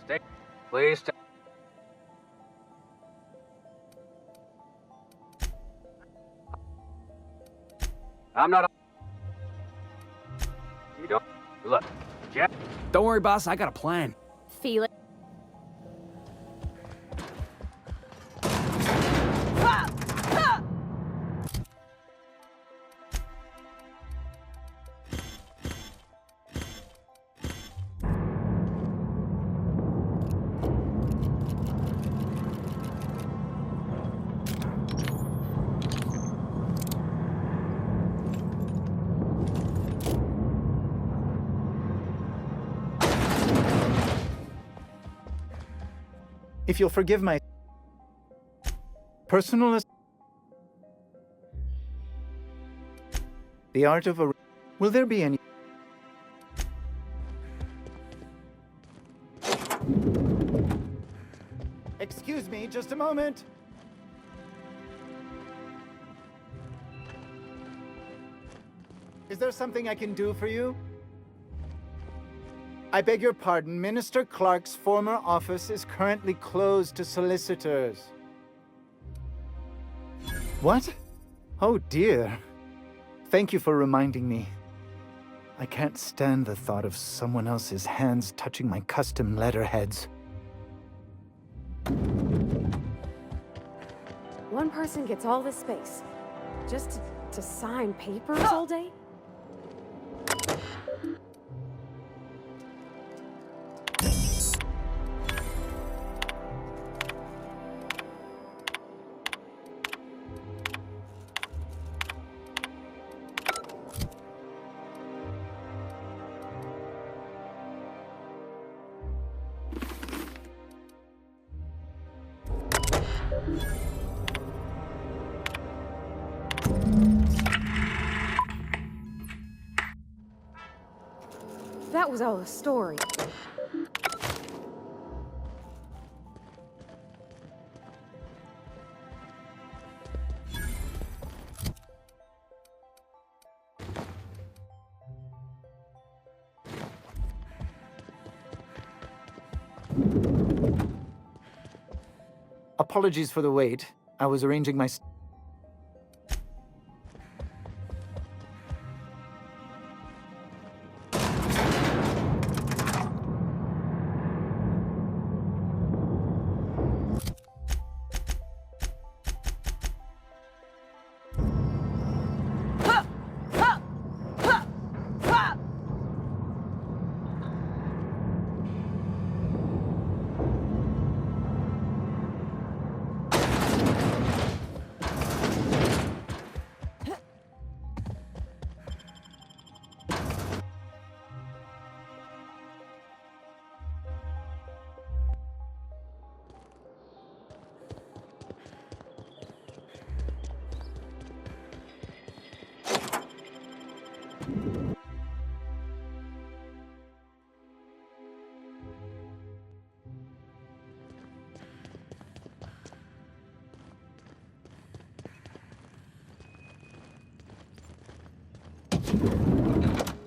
Stay. Please stay. I'm not. You don't. Look, Jeff. Don't worry, boss. I got a plan. Feel it. If you'll forgive my personal... The art of a... Will there be any... Excuse me, just a moment. Is there something I can do for you? I beg your pardon, Minister Clark's former office is currently closed to solicitors. What? Oh dear. Thank you for reminding me. I can't stand the thought of someone else's hands touching my custom letterheads. One person gets all this space. Just to sign papers all day? That was all a story. Apologies for the wait. I was arranging my...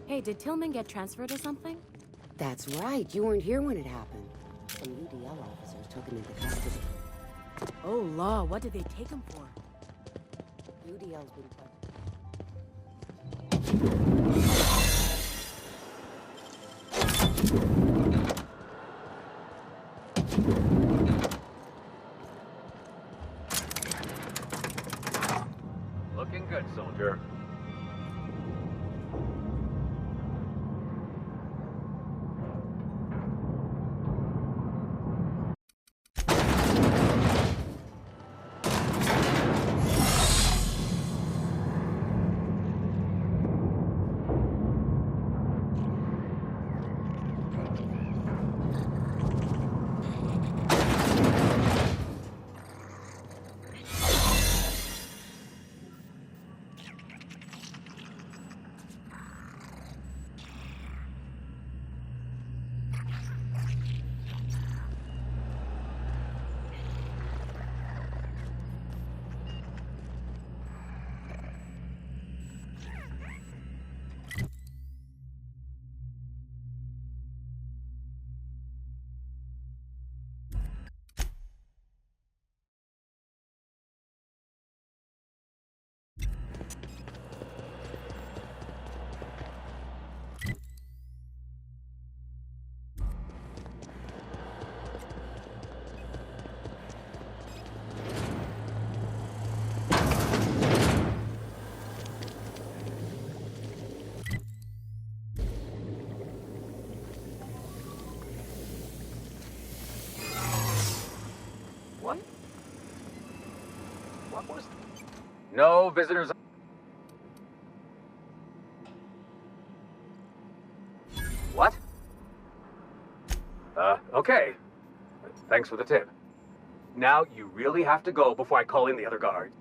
Hey, did Tillman get transferred or something? That's right. You weren't here when it happened. Some UDL officers took him into custody. Oh, law, what did they take him for? UDL's been... Looking good, soldier. No visitors. What? Okay. Thanks for the tip. Now you really have to go before I call in the other guards.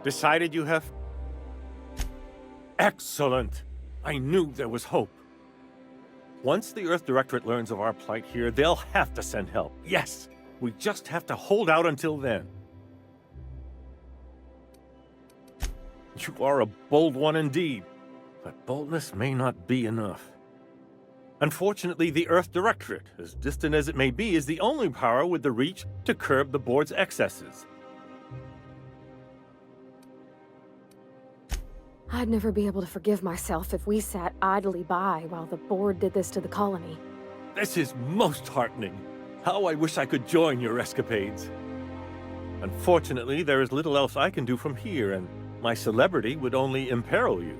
Decided you have? Excellent! I knew there was hope. Once the Earth Directorate learns of our plight here, they'll have to send help. Yes! We just have to hold out until then. You are a bold one indeed, but boldness may not be enough. Unfortunately, the Earth Directorate, as distant as it may be, is the only power with the reach to curb the board's excesses. I'd never be able to forgive myself if we sat idly by while the board did this to the colony. This is most heartening. How I wish I could join your escapades. Unfortunately, there is little else I can do from here, and my celebrity would only imperil you.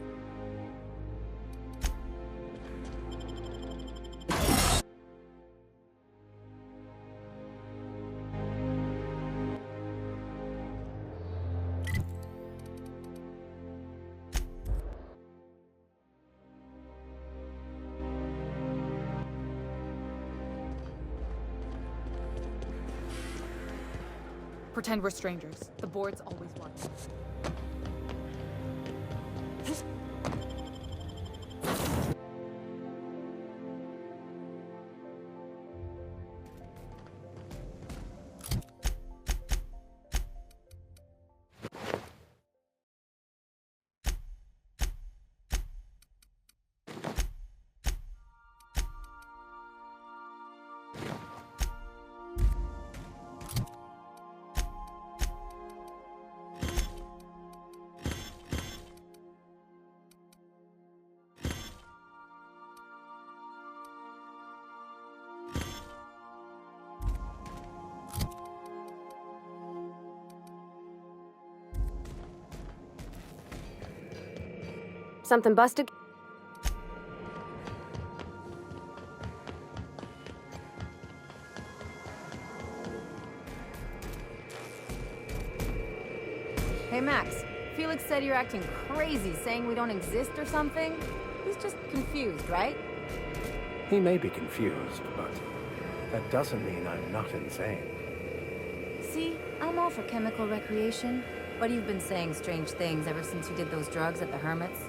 Pretend we're strangers. The board's always watching. Something busted? Hey, Max. Felix said you're acting crazy, saying we don't exist or something. He's just confused, right? He may be confused, but that doesn't mean I'm not insane. See, I'm all for chemical recreation, but you've been saying strange things ever since you did those drugs at the Hermits.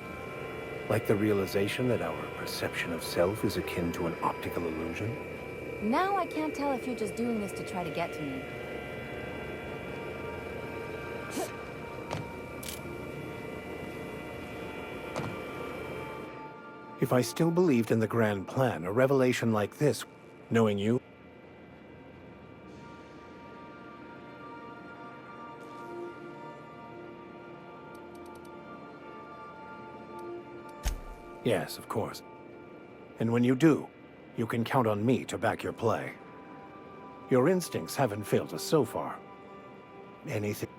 Like the realization that our perception of self is akin to an optical illusion? Now I can't tell if you're just doing this to try to get to me. If I still believed in the grand plan, a revelation like this, knowing you... Yes, of course. And when you do, you can count on me to back your play. Your instincts haven't failed us so far. Anything...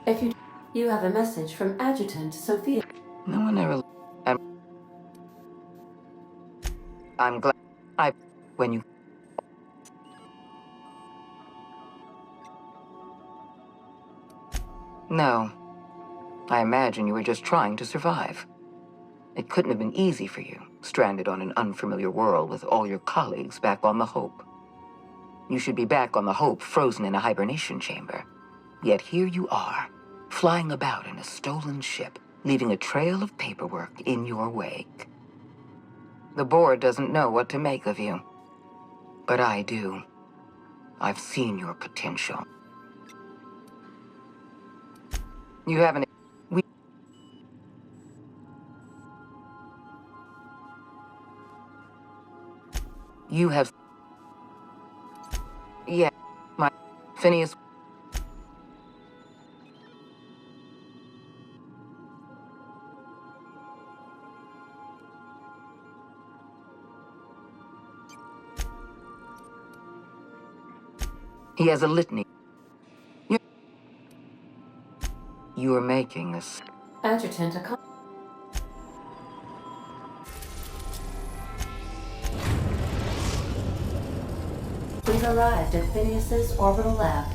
If you have a message from Adjutant Sophia. No one ever... I'm glad when you... No. I imagine you were just trying to survive. It couldn't have been easy for you, stranded on an unfamiliar world with all your colleagues back on the Hope. You should be back on the Hope, frozen in a hibernation chamber. Yet here you are, flying about in a stolen ship, leaving a trail of paperwork in your wake. The board doesn't know what to make of you. But I do. I've seen your potential. You haven't... You have... Yeah, my... Phineas... He has a litany. You are making this. Adjutant, we've arrived at Phineas's orbital lab.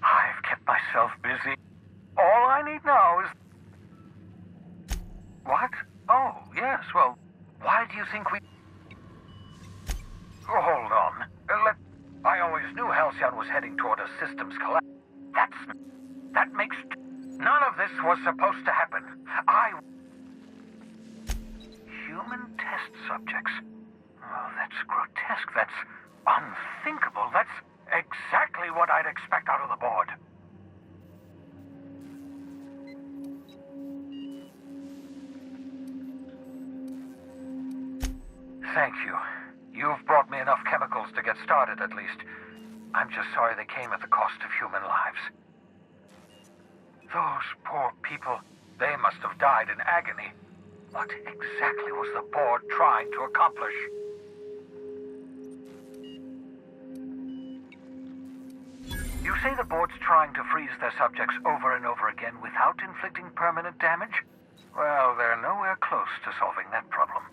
I've kept myself busy. All I need now is... What? Oh, yes, well, why do you think we... Oh, hold on. I always knew Halcyon was heading toward a systems collapse. That makes... None of this was supposed to happen. Human test subjects. Oh, that's grotesque. That's unthinkable. That's exactly what I'd expect out of the board. Thank you. You've brought me enough chemicals to get started, at least. I'm just sorry they came at the cost of human lives. Those poor people, they must have died in agony. What exactly was the board trying to accomplish? You say the board's trying to freeze their subjects over and over again without inflicting permanent damage? Well, they're nowhere close to solving that problem.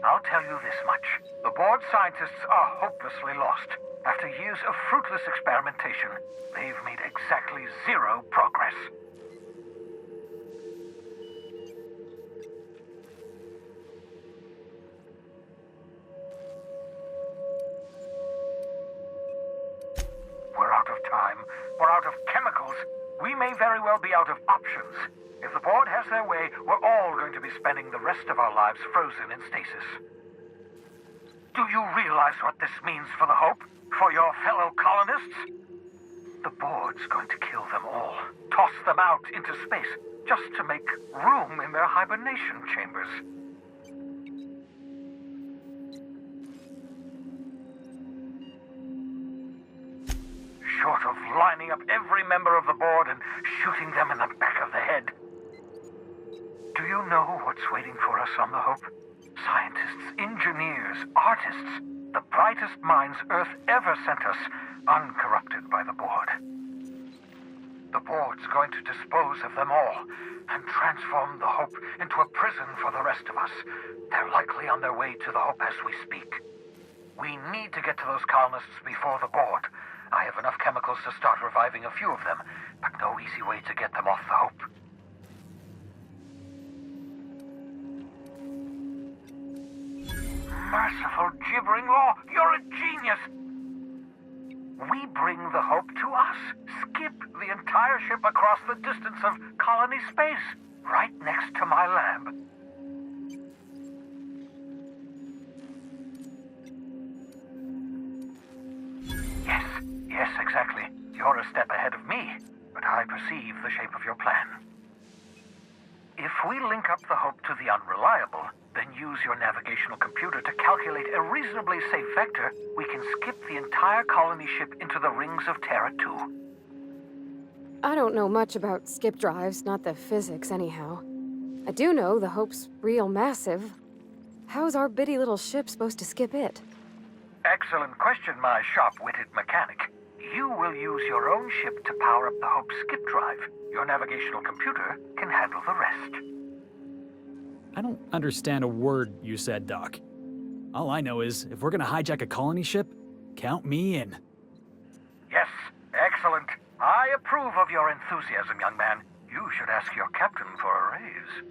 I'll tell you this much. The board scientists are hopelessly lost. After years of fruitless experimentation, they've made exactly zero progress. We're out of time. We're out of chemicals. We may very well be out of options. If the board has their way, we're all going to be spending the rest of our lives frozen in stasis. Do you realize what this means for the Hope? For your fellow colonists? The board's going to kill them all. Toss them out into space, just to make room in their hibernation chambers. Short of lining up every member of the board and shooting them in the back of the head. Do you know what's waiting for us on the Hope? Scientists, engineers, artists, the brightest minds Earth ever sent us, uncorrupted by the board. The board's going to dispose of them all and transform the Hope into a prison for the rest of us. They're likely on their way to the Hope as we speak. We need to get to those colonists before the board. I have enough chemicals to start reviving a few of them, but no easy way to get them off the Hope. Merciful gibbering law, you're a genius! We bring the Hope to us. Skip the entire ship across the distance of colony space, right next to my lab. Yes, exactly. You're a step ahead of me, but I perceive the shape of your plan. If we link up the Hope to the Unreliable, then use your navigational computer to calculate a reasonably safe vector, we can skip the entire colony ship into the rings of Terra 2. I don't know much about skip drives, not the physics anyhow. I do know the Hope's real massive. How's our bitty little ship supposed to skip it? Excellent question, my sharp-witted mechanic. You will use your own ship to power up the Hope's skip drive. Your navigational computer can handle the rest. I don't understand a word you said, Doc. All I know is, if we're gonna hijack a colony ship, count me in. Yes, excellent. I approve of your enthusiasm, young man. You should ask your captain for a raise.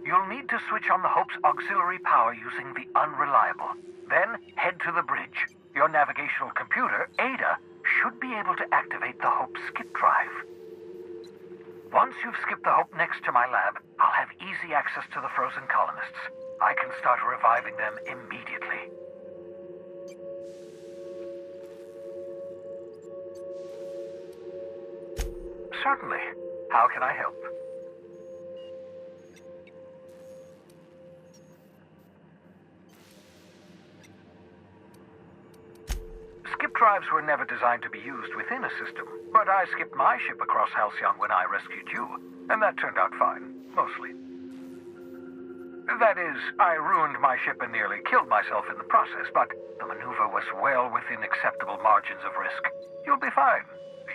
You'll need to switch on the Hope's auxiliary power using the Unreliable. Then head to the bridge. Your navigational computer, Ada, should be able to activate the Hope's skip drive. Once you've skipped the Hope next to my lab, I'll have easy access to the frozen colonists. I can start reviving them immediately. Certainly. How can I help? Skip drives were never designed to be used within a system, but I skipped my ship across Halcyon when I rescued you, and that turned out fine, mostly. That is, I ruined my ship and nearly killed myself in the process, but the maneuver was well within acceptable margins of risk. You'll be fine.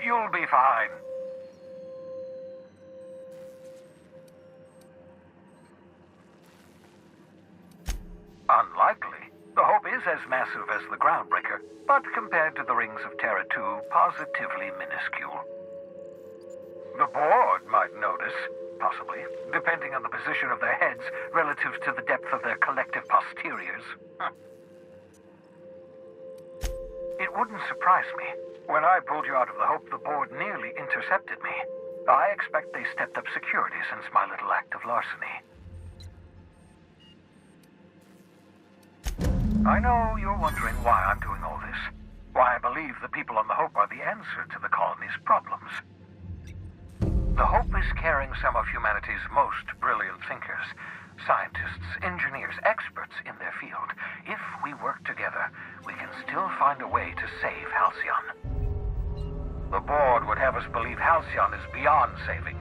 You'll be fine. Unlikely. The Hope is as massive as the Groundbreaker, but compared to the rings of Terra 2, positively minuscule. The board might notice, possibly, depending on the position of their heads relative to the depth of their collective posteriors. It wouldn't surprise me. When I pulled you out of the Hope, the board nearly intercepted me. I expect they stepped up security since my little act of larceny. I know you're wondering why I'm doing all this. Why I believe the people on the Hope are the answer to the colony's problems. The Hope is carrying some of humanity's most brilliant thinkers, scientists, engineers, experts in their field. If we work together, we can still find a way to save Halcyon. The board would have us believe Halcyon is beyond saving.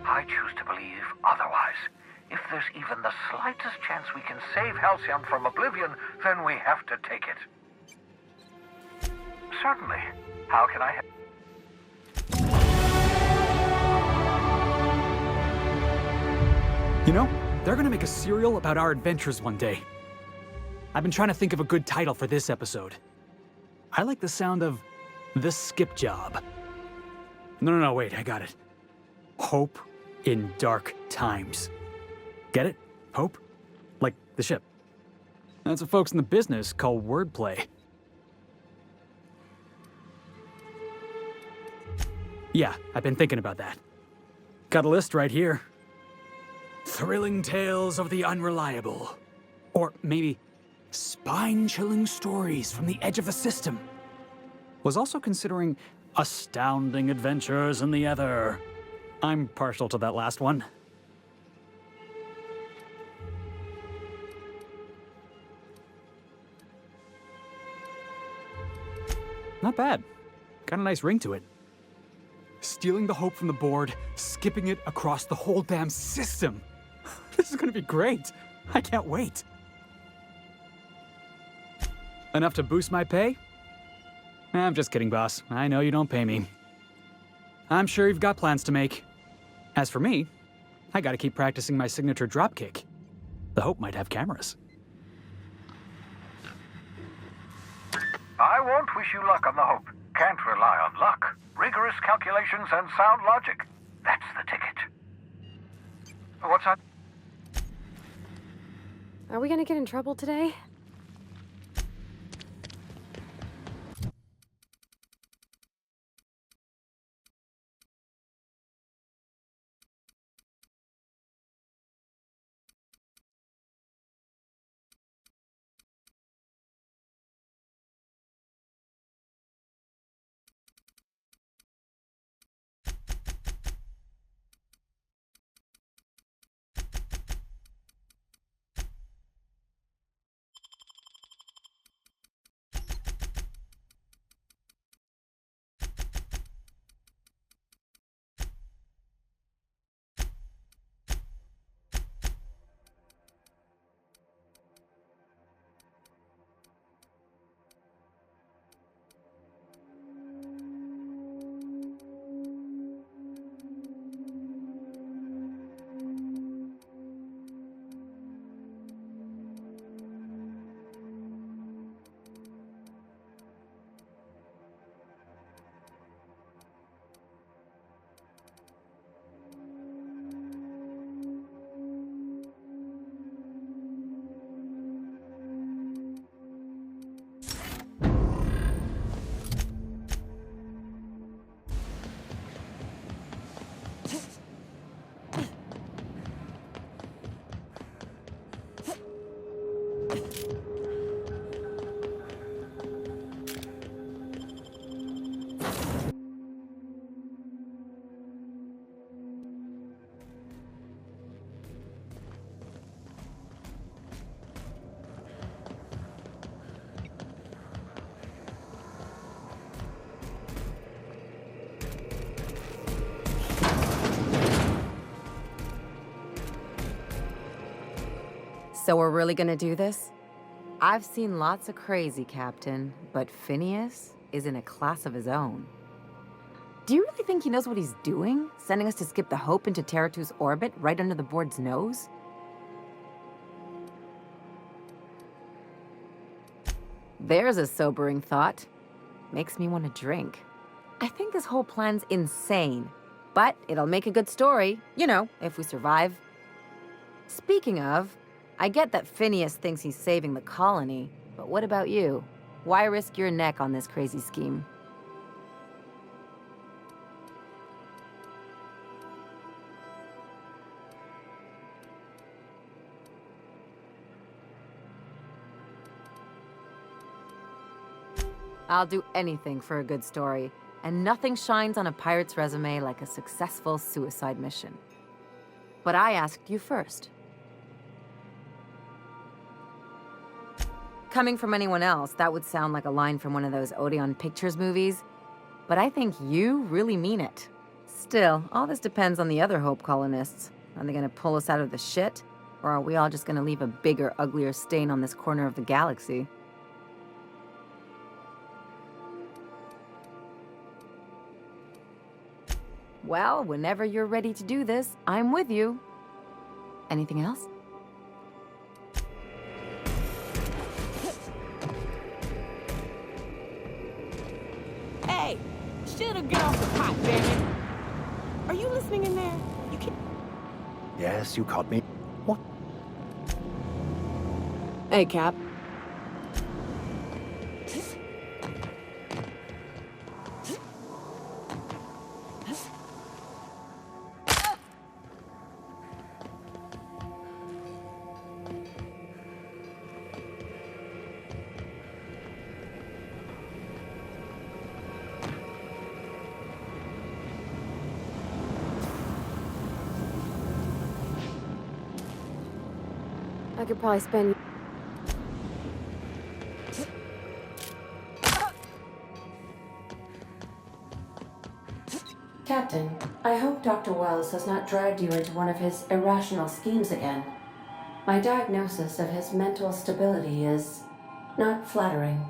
I choose to believe otherwise. If there's even the slightest chance we can save Halcyon from oblivion, then we have to take it. Certainly. How can I help? You know, they're gonna make a serial about our adventures one day. I've been trying to think of a good title for this episode. I like the sound of The Skip Job. No, wait, I got it. Hope in Dark Times. Get it? Hope? Like the ship. That's what folks in the business call wordplay. Yeah, I've been thinking about that. Got a list right here. Thrilling Tales of the Unreliable. Or maybe spine-chilling stories from the edge of the system. Was also considering astounding adventures in the ether. I'm partial to that last one. Not bad. Got a nice ring to it. Stealing the hope from the board, skipping it across the whole damn system. This is gonna be great. I can't wait. Enough to boost my pay? I'm just kidding, boss. I know you don't pay me. I'm sure you've got plans to make. As for me, I gotta keep practicing my signature dropkick. The Hope might have cameras. I won't wish you luck on the Hope. Can't rely on luck. Rigorous calculations and sound logic. That's the ticket. What's that? Are we gonna get in trouble today? So we're really gonna do this? I've seen lots of crazy, Captain, but Phineas is in a class of his own. Do you really think he knows what he's doing? Sending us to skip the Hope into Terra 2's orbit right under the board's nose? There's a sobering thought. Makes me want to drink. I think this whole plan's insane, but it'll make a good story, you know, if we survive. Speaking of, I get that Phineas thinks he's saving the colony, but what about you? Why risk your neck on this crazy scheme? I'll do anything for a good story, and nothing shines on a pirate's resume like a successful suicide mission. But I asked you first. Coming from anyone else, that would sound like a line from one of those Odeon Pictures movies, but I think you really mean it. Still, all this depends on the other Hope colonists. Are they gonna pull us out of the shit? Or are we all just gonna leave a bigger, uglier stain on this corner of the galaxy? Well, whenever you're ready to do this, I'm with you. Anything else? Hey, should've get off the pot, damn it. Are you listening in there? You can. Yes, you caught me. What? Hey, Cap. I could probably spend... Captain, I hope Dr. Wells has not dragged you into one of his irrational schemes again. My diagnosis of his mental stability is not flattering.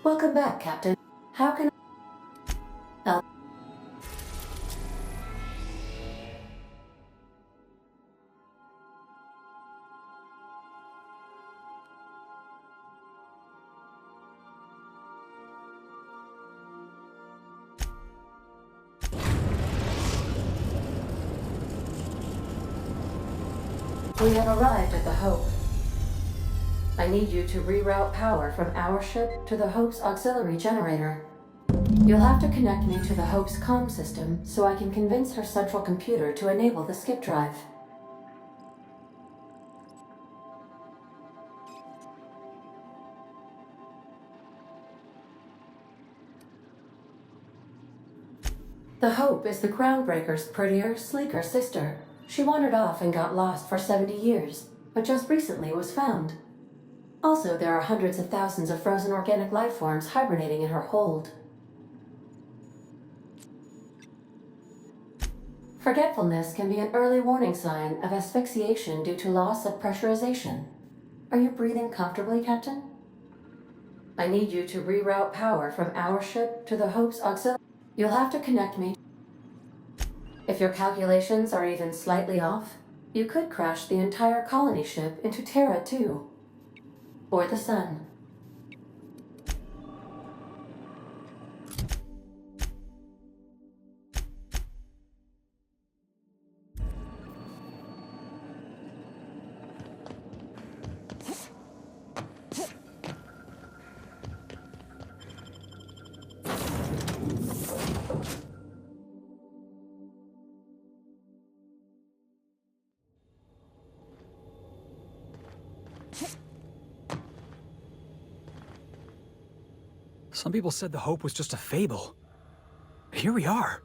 Welcome back, Captain. How can I help? We have arrived at the Hope. I need you to reroute power from our ship to the Hope's auxiliary generator. You'll have to connect me to the Hope's comm system so I can convince her central computer to enable the skip drive. The Hope is the Groundbreaker's prettier, sleeker sister. She wandered off and got lost for 70 years, but just recently was found. Also, there are hundreds of thousands of frozen organic life forms hibernating in her hold. Forgetfulness can be an early warning sign of asphyxiation due to loss of pressurization. Are you breathing comfortably, Captain? I need you to reroute power from our ship to the Hope's auxiliary. You'll have to connect me. If your calculations are even slightly off, you could crash the entire colony ship into Terra 2. Or the Sun. Some people said the Hope was just a fable. Here we are.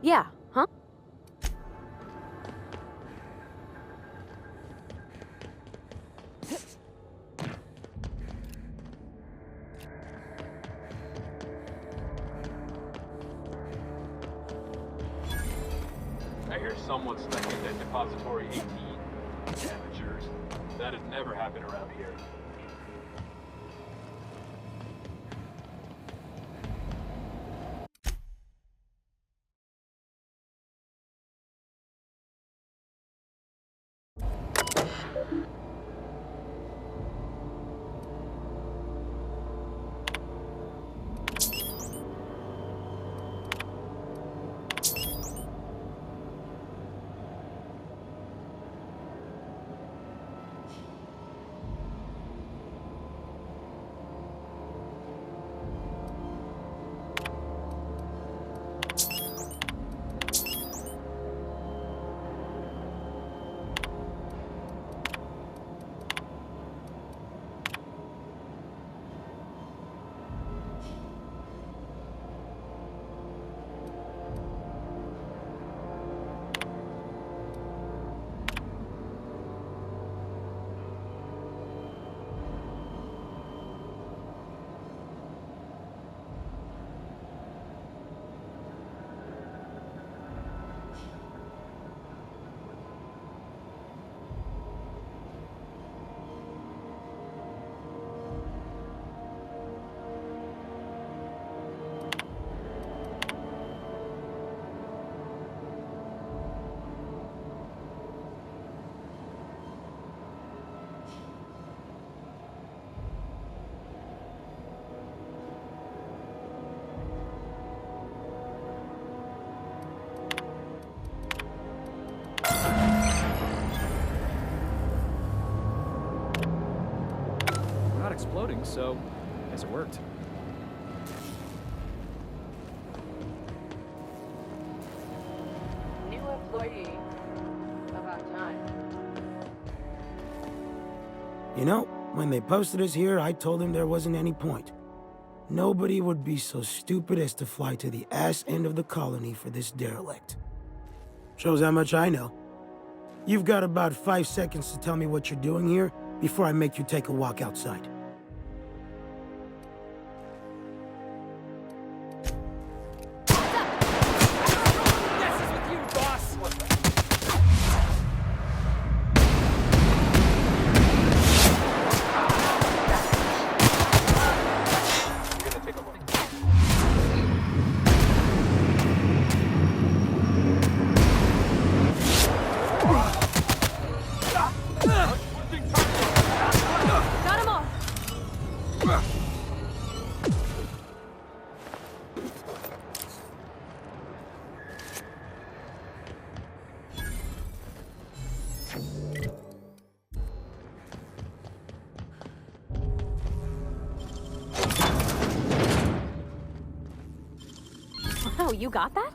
Yeah, huh? I hear someone stuck in that depository 18. Amateurs. That'd never happen around here. Exploding, so I guess it worked. New employee. About time. You know, when they posted us here, I told them there wasn't any point. Nobody would be so stupid as to fly to the ass end of the colony for this derelict. Shows how much I know. You've got about 5 seconds to tell me what you're doing here before I make you take a walk outside. Got 'em all. Wow, you got that?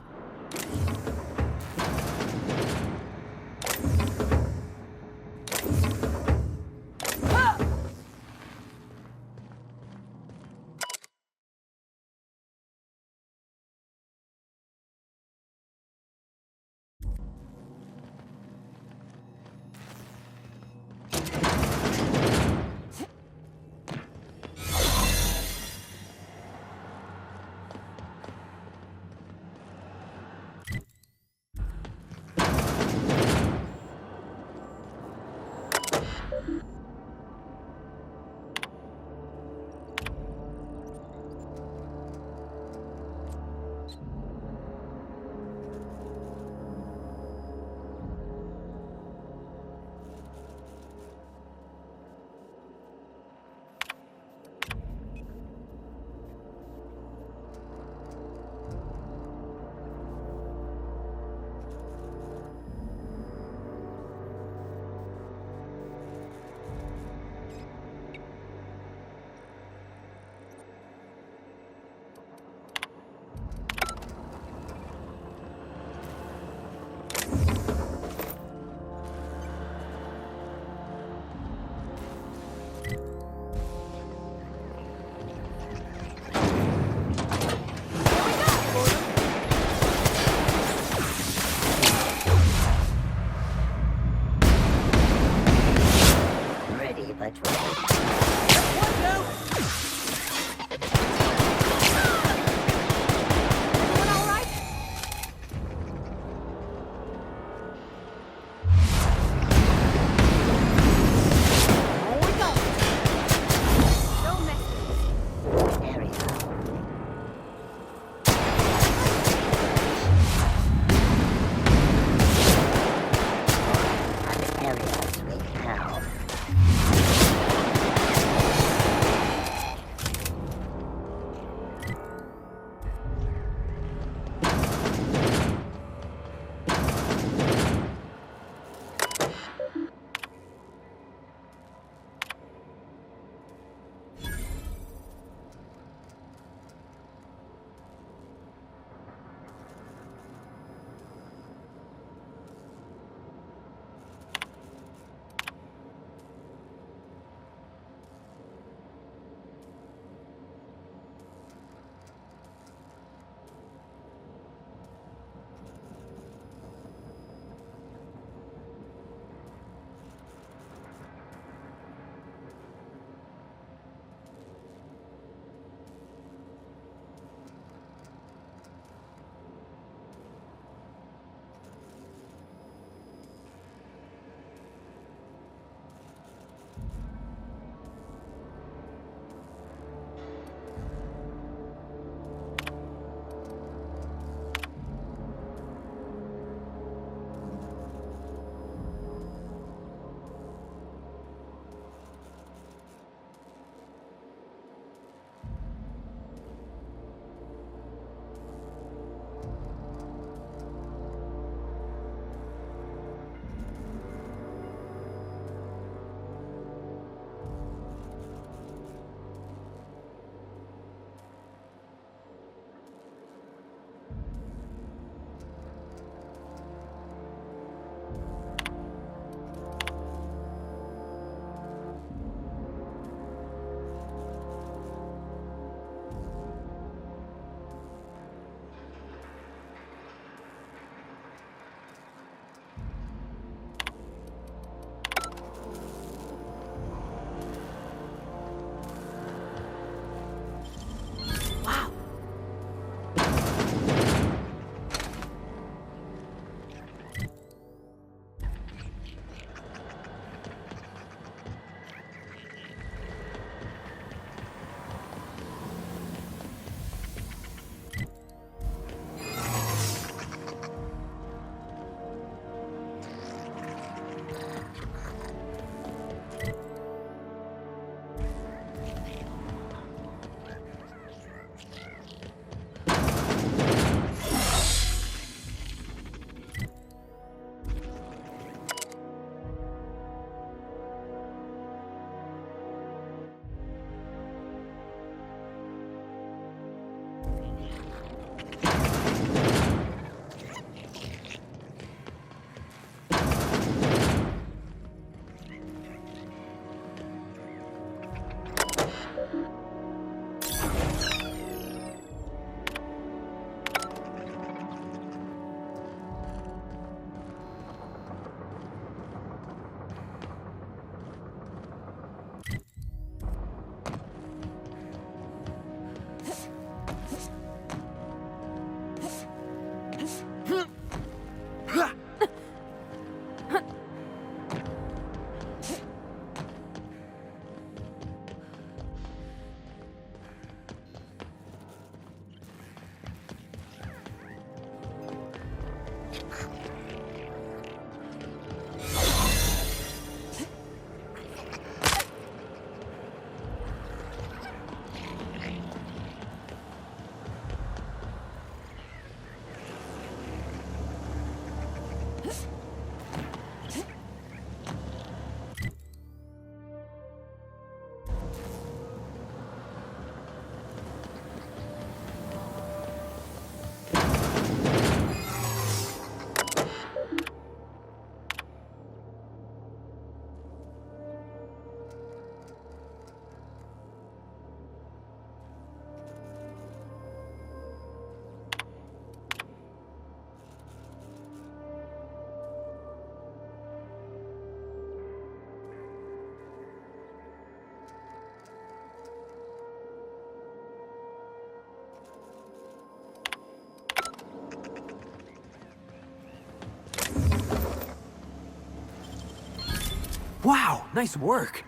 Wow, nice work.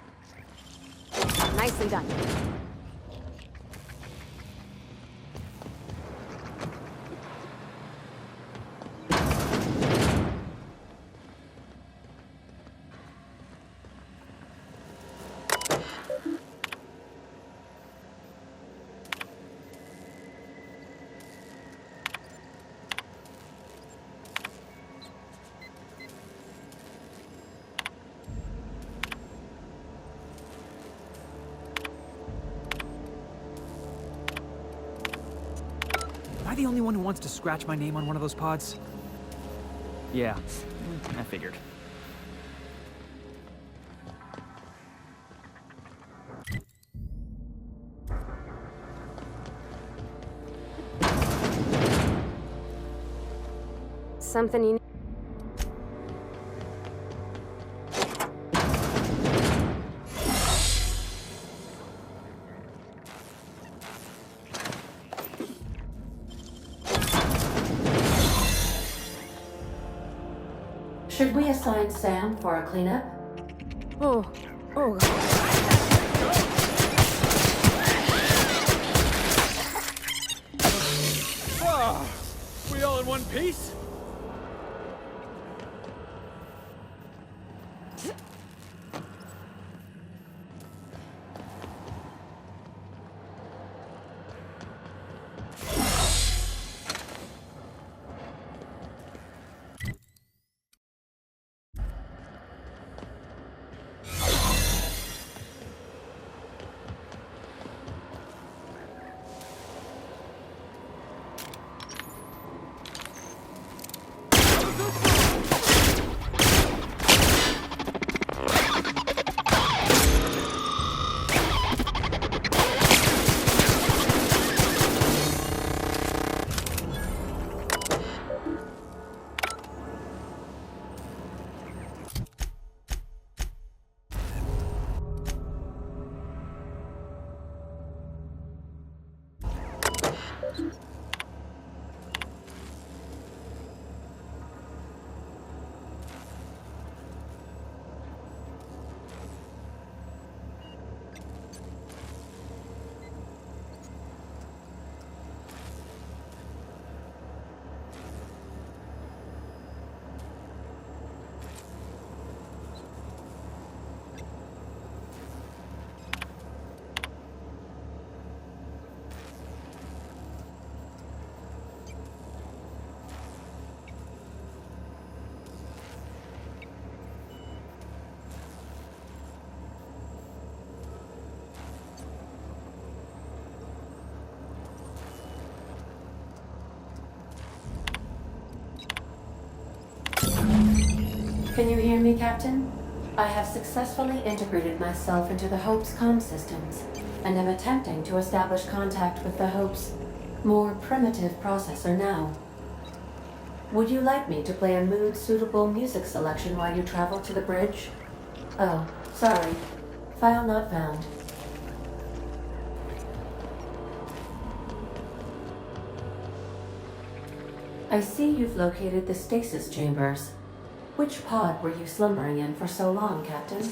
Nicely done. Am I the only one who wants to scratch my name on one of those pods? Yeah, I figured. Something you... Should we assign Sam for a cleanup? Oh, We all in one piece? Can you hear me, Captain? I have successfully integrated myself into the Hope's comm systems, and am attempting to establish contact with the Hope's more primitive processor now. Would you like me to play a mood-suitable music selection while you travel to the bridge? Oh, sorry. File not found. I see you've located the stasis chambers. Which pod were you slumbering in for so long, Captain?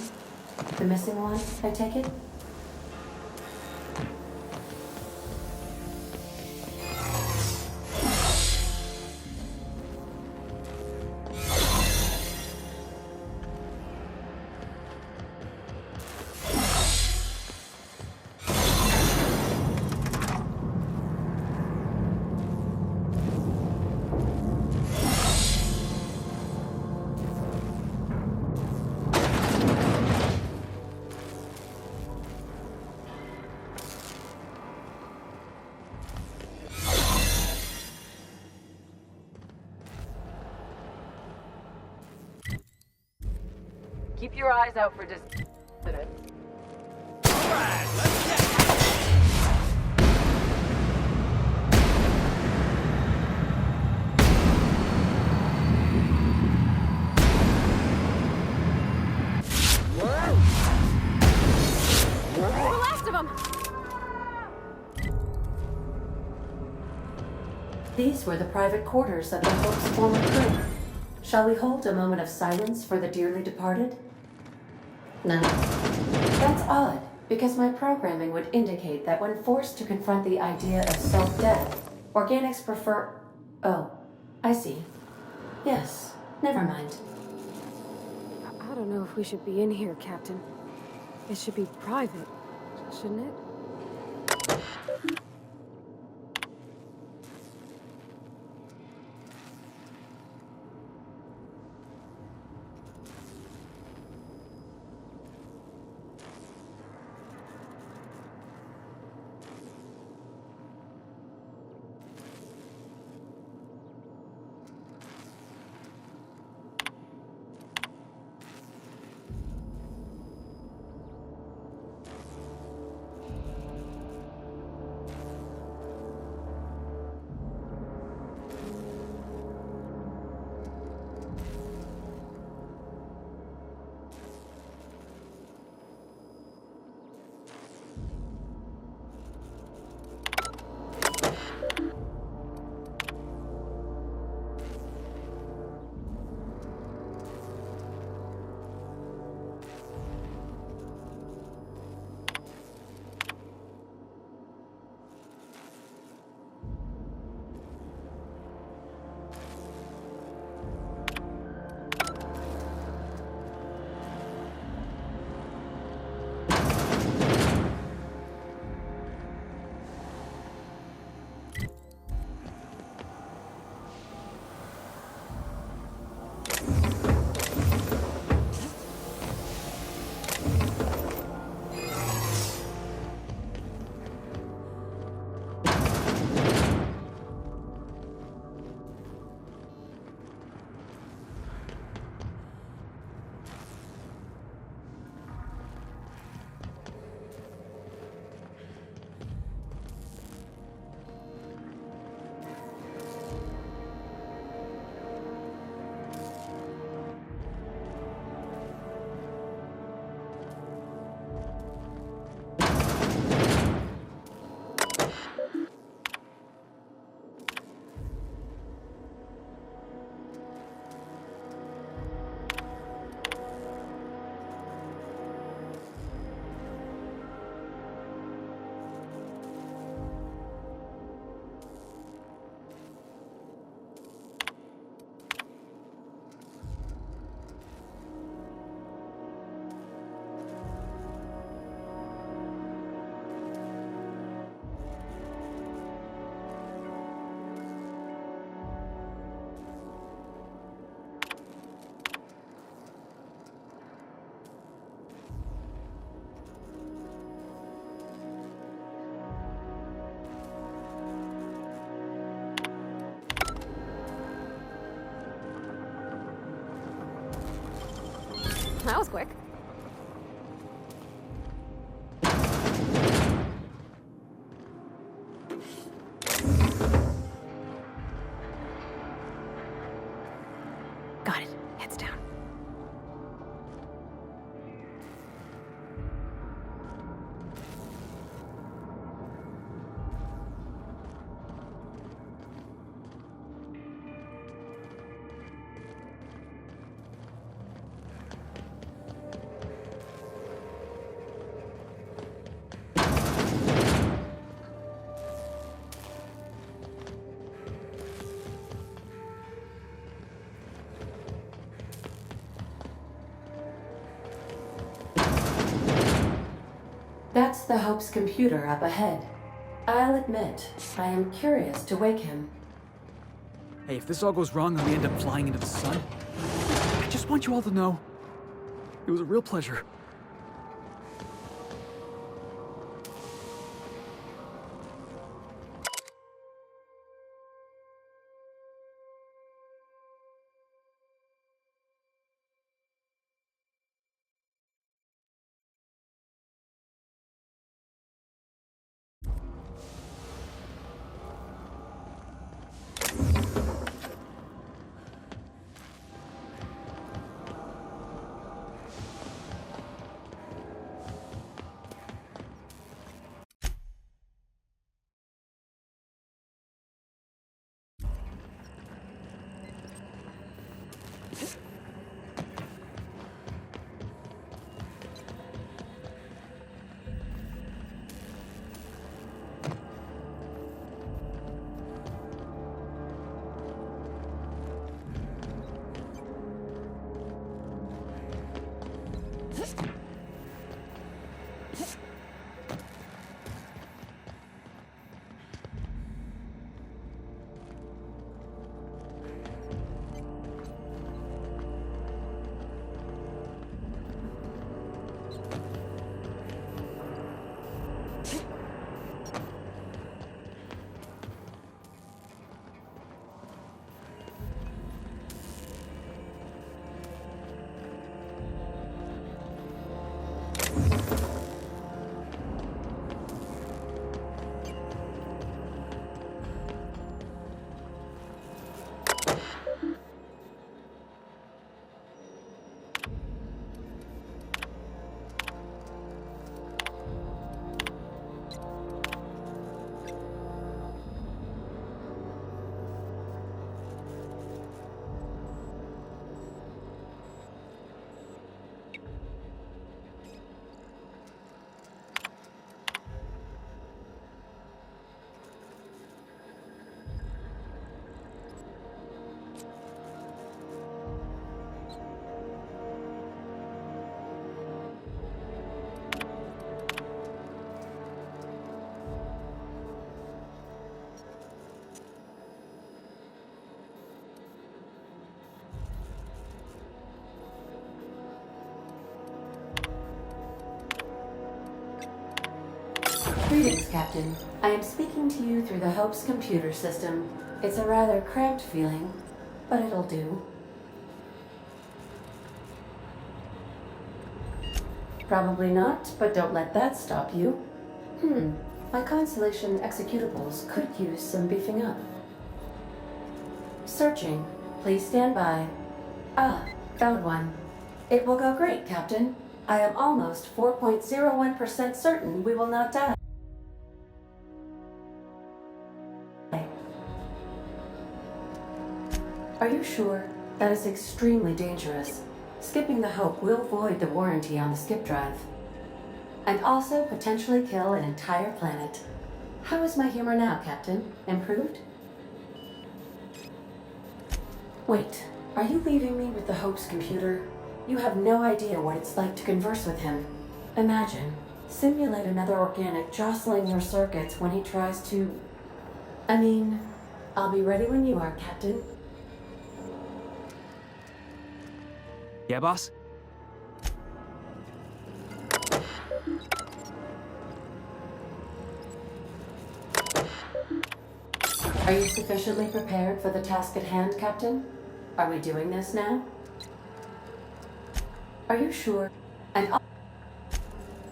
The missing one, I take it? Keep your eyes out for the last of them! These were the private quarters of the Hope's former crew. Shall we hold a moment of silence for the dearly departed? No. That's odd, because my programming would indicate that when forced to confront the idea of self-death, organics prefer... Oh, I see. Yes, never mind. I don't know if we should be in here, Captain. It should be private, shouldn't it? That was quick. Got it. Heads down. That's the Hope's computer up ahead. I'll admit, I am curious to wake him. Hey, if this all goes wrong and we end up flying into the sun, I just want you all to know it was a real pleasure. Greetings, Captain. I am speaking to you through the Hope's computer system. It's a rather cramped feeling, but it'll do. Probably not, but don't let that stop you. My Constellation executables could use some beefing up. Searching. Please stand by. Ah, found one. It will go great, Captain. I am almost 4.01% certain we will not die. Are you sure? That is extremely dangerous. Skipping the Hope will void the warranty on the skip drive. And also potentially kill an entire planet. How is my humor now, Captain? Improved? Wait, are you leaving me with the Hope's computer? You have no idea what it's like to converse with him. Imagine, simulate another organic jostling your circuits when he tries to... I mean, I'll be ready when you are, Captain. Yeah, boss? Are you sufficiently prepared for the task at hand, Captain? Are we doing this now? Are you sure? And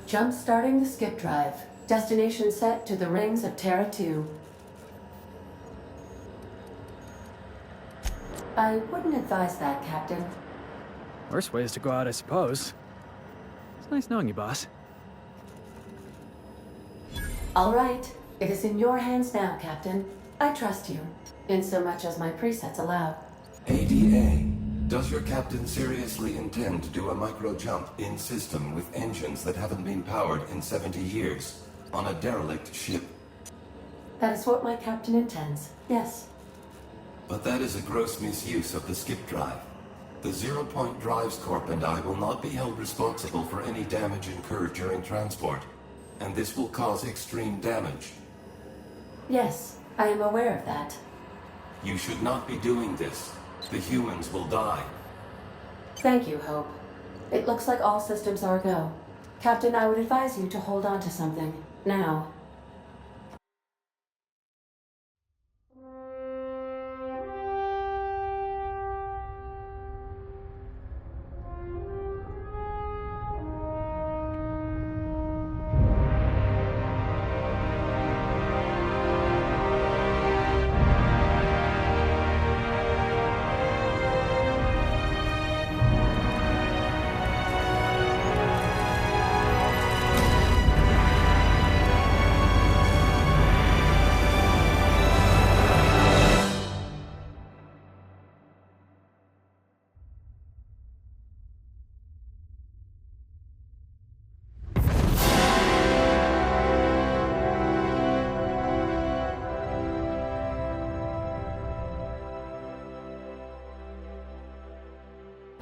jump-starting the skip drive. Destination set to the rings of Terra 2. I wouldn't advise that, Captain. Worst ways to go out, I suppose. It's nice knowing you, boss. All right. It is in your hands now, Captain. I trust you, in so much as my presets allow. ADA, does your captain seriously intend to do a micro-jump in system with engines that haven't been powered in 70 years, on a derelict ship? That is what my captain intends, yes. But that is a gross misuse of the skip drive. The Zero Point Drives Corp and I will not be held responsible for any damage incurred during transport, and this will cause extreme damage. Yes, I am aware of that. You should not be doing this. The humans will die. Thank you, Hope. It looks like all systems are go. Captain, I would advise you to hold on to something. Now.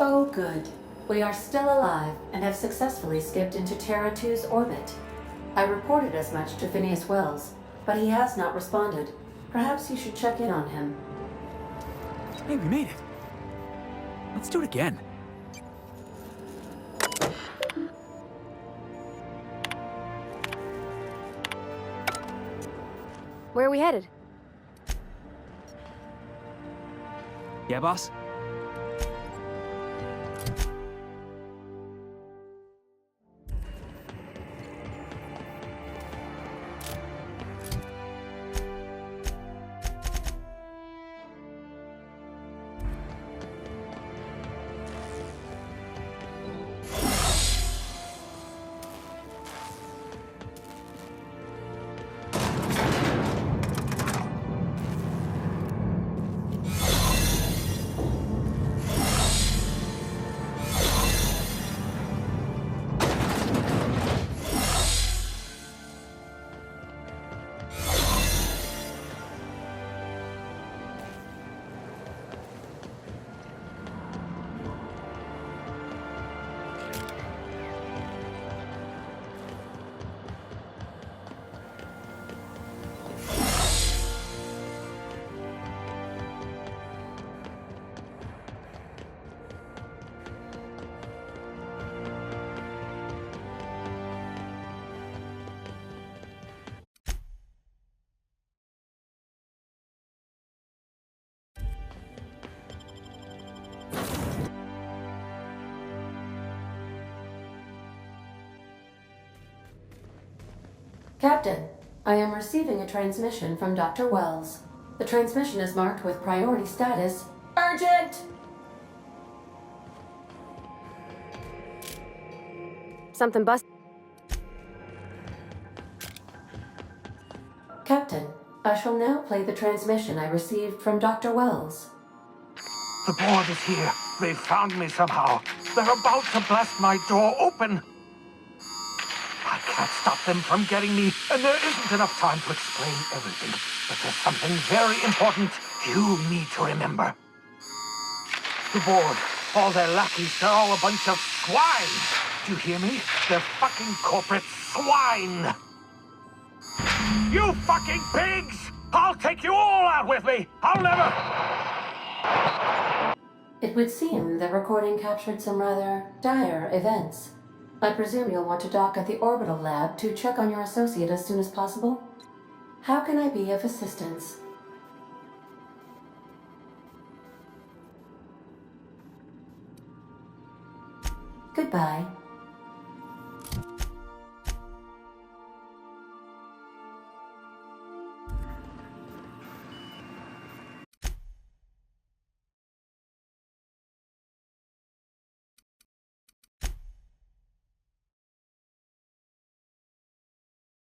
Oh, good. We are still alive and have successfully skipped into Terra 2's orbit. I reported as much to Phineas Wells, but he has not responded. Perhaps you should check in on him. Hey, we made it. Let's do it again. Where are we headed? Yeah, boss? Captain, I am receiving a transmission from Dr. Wells. The transmission is marked with priority status urgent! Something bust. Captain, I shall now play the transmission I received from Dr. Wells. The board is here. They've found me somehow. They're about to blast my door open. I can't stop them from getting me, and there isn't enough time to explain everything. But there's something very important you need to remember. The board, all their lackeys, they're all a bunch of swine. Do you hear me? They're fucking corporate swine. You fucking pigs! I'll take you all out with me! I'll never... It would seem the recording captured some rather dire events. I presume you'll want to dock at the orbital lab to check on your associate as soon as possible? How can I be of assistance? Goodbye.